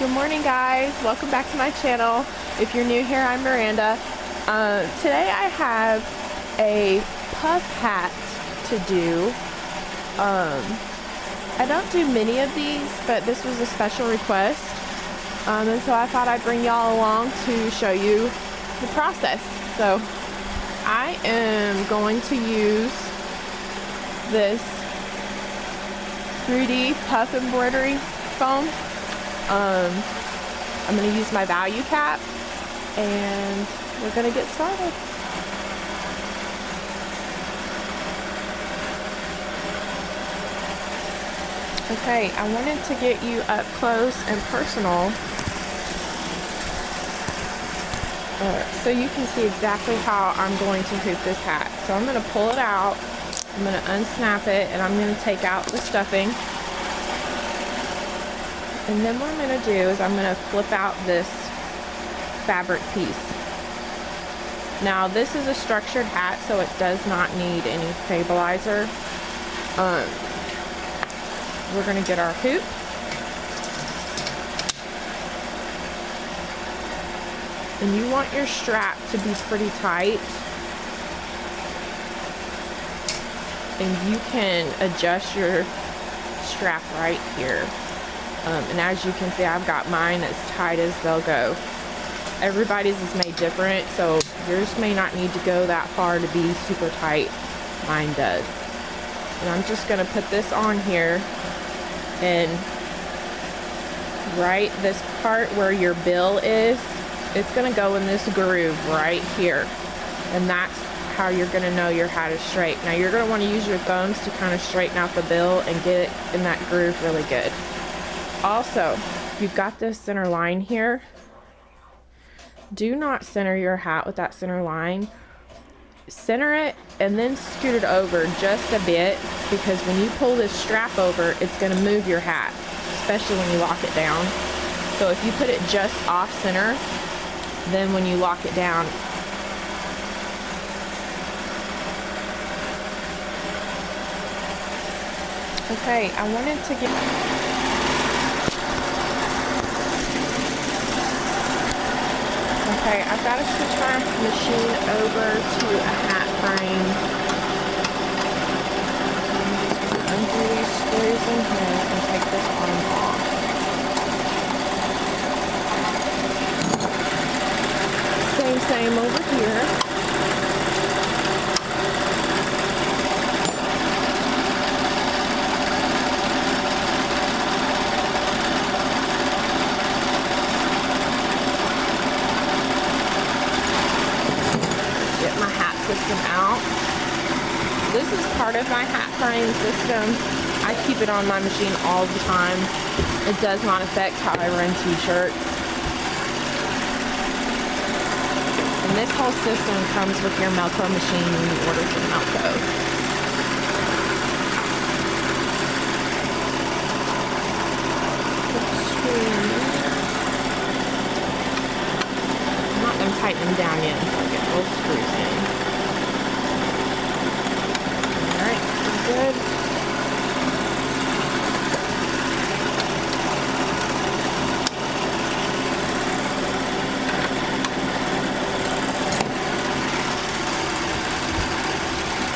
Good morning, guys. Welcome back to my channel. If you're new here, I'm Miranda. Today I have a puff hat to do. I don't do many of these, but this was a special request. And so I thought I'd bring y'all along to show you the process. So I am going to use this 3D puff embroidery foam. I'm going to use my value cap and we're going to get started. Okay, I wanted to get you up close and personal so you can see exactly how I'm going to hoop this hat. So I'm going to pull it out, I'm going to unsnap it, and I'm going to take out the stuffing. And then what I'm going to do is I'm going to flip out this fabric piece. Now this is a structured hat, so it does not need any stabilizer. We're going to get our hoop. And you want your strap to be pretty tight. And you can adjust your strap right here. And as you can see, I've got mine as tight as they'll go. Everybody's is made different, so yours may not need to go that far to be super tight. Mine does. And I'm just going to put this on here, and right this part where your bill is, it's going to go in this groove right here. And that's how you're going to know your hat is straight. Now you're going to want to use your thumbs to kind of straighten out the bill and get it in that groove really good. Also, you've got this center line here. Do not center your hat with that center line. Center it and then scoot it over just a bit, because when you pull this strap over, it's going to move your hat, especially when you lock it down. So if you put it just off center, then when you lock it down, okay, I wanted to get... Okay, I've got to switch my machine over to a hat frame. Undo these screws in here and take this arm off. Same over here. Out. This is part of my hat frame system. I keep it on my machine all the time. It does not affect how I run t-shirts. And this whole system comes with your Melco machine when you order from Melco. I'm not going to tighten them down yet until I get both screws in. Good.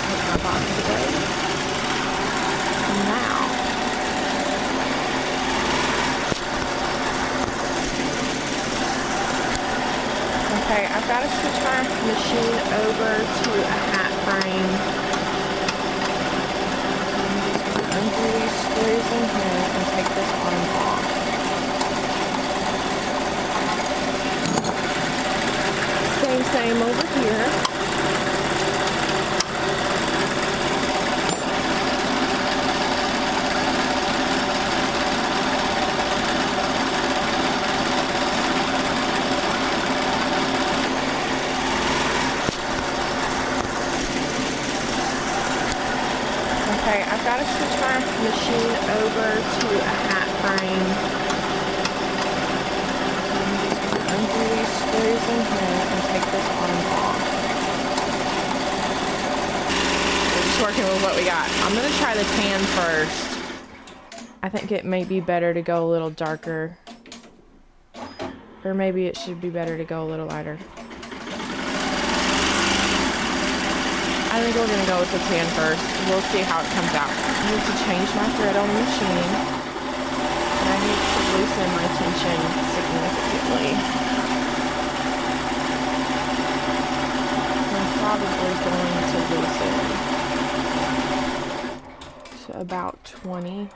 Put my box away. Now, okay, I've got to switch my machine over to a hat frame. Undo these screws in here and take this arm off. Same over here. Okay, I've got to switch my machine over to a hat frame. Undo these screws in here and take this arm off. We're just working with what we got. I'm going to try the tan first. I think it may be better to go a little darker Or maybe it should be better to go a little lighter. I think we're gonna go with the tan first. We'll see how it comes out. I need to change my thread on the machine. And I need to loosen my tension significantly. I'm probably going to loosen to about 20.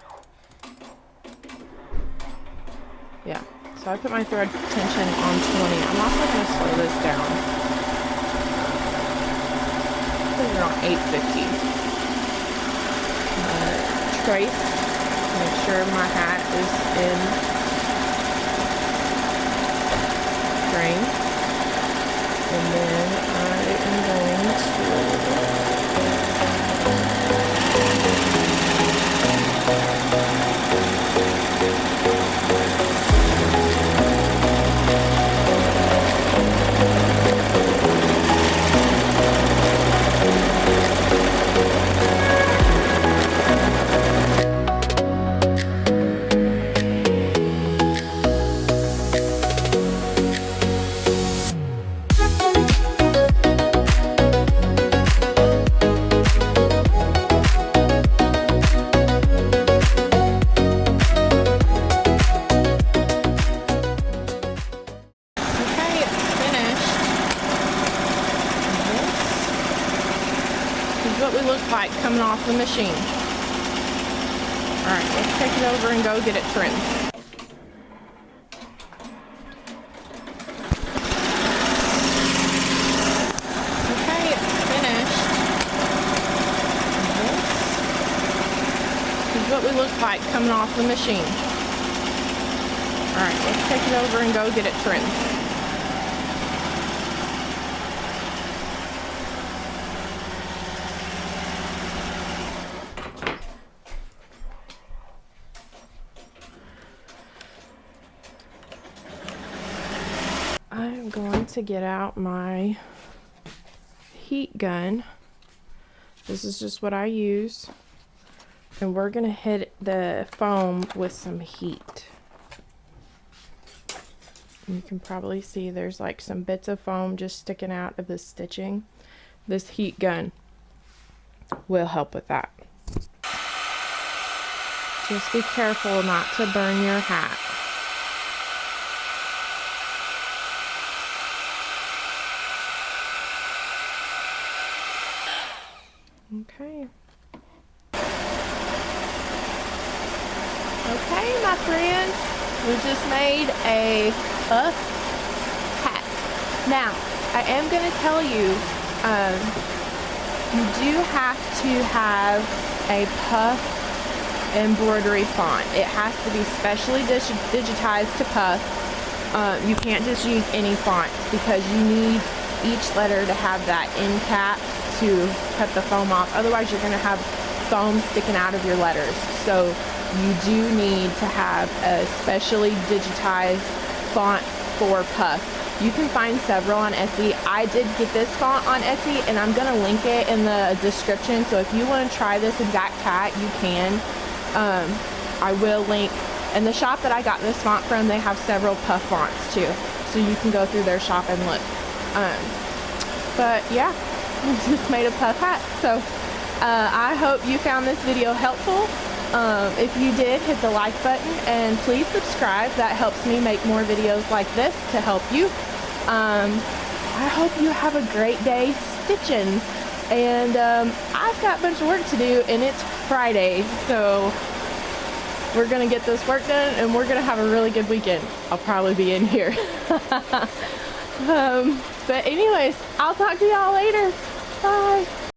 Yeah, so I put my thread tension on 20. I'm also going to slow this down. Put it on 850. Trace, make sure my hat is in frame. And then I am going to like coming off the machine. Alright, let's take it over and go get it trimmed. Okay, it's finished. This is what we look like coming off the machine. Alright, let's take it over and go get it trimmed. I'm going to get out my heat gun. This is just what I use. And we're going to hit the foam with some heat. You can probably see there's like some bits of foam just sticking out of the stitching. This heat gun will help with that. Just be careful not to burn your hat. Okay. Okay, my friends, we just made a puff hat. Now, I am going to tell you, you do have to have a puff embroidery font. It has to be specially digitized to puff. You can't just use any font because you need each letter to have that end cap to cut the foam off. Otherwise, you're going to have foam sticking out of your letters. So you do need to have a specially digitized font for puff. You can find several on Etsy. I did get this font on Etsy, and I'm going to link it in the description. So if you want to try this exact hat, you can. I will link. And the shop that I got this font from, they have several puff fonts too. So you can go through their shop and look. But yeah, we just made a puff hat. So I hope you found this video helpful. If you did, hit the like button and please subscribe. That helps me make more videos like this to help you. I hope you have a great day stitching. And I've got a bunch of work to do, and it's Friday, so we're gonna get this work done and we're gonna have a really good weekend. I'll probably be in here. But anyways, I'll talk to y'all later. Bye.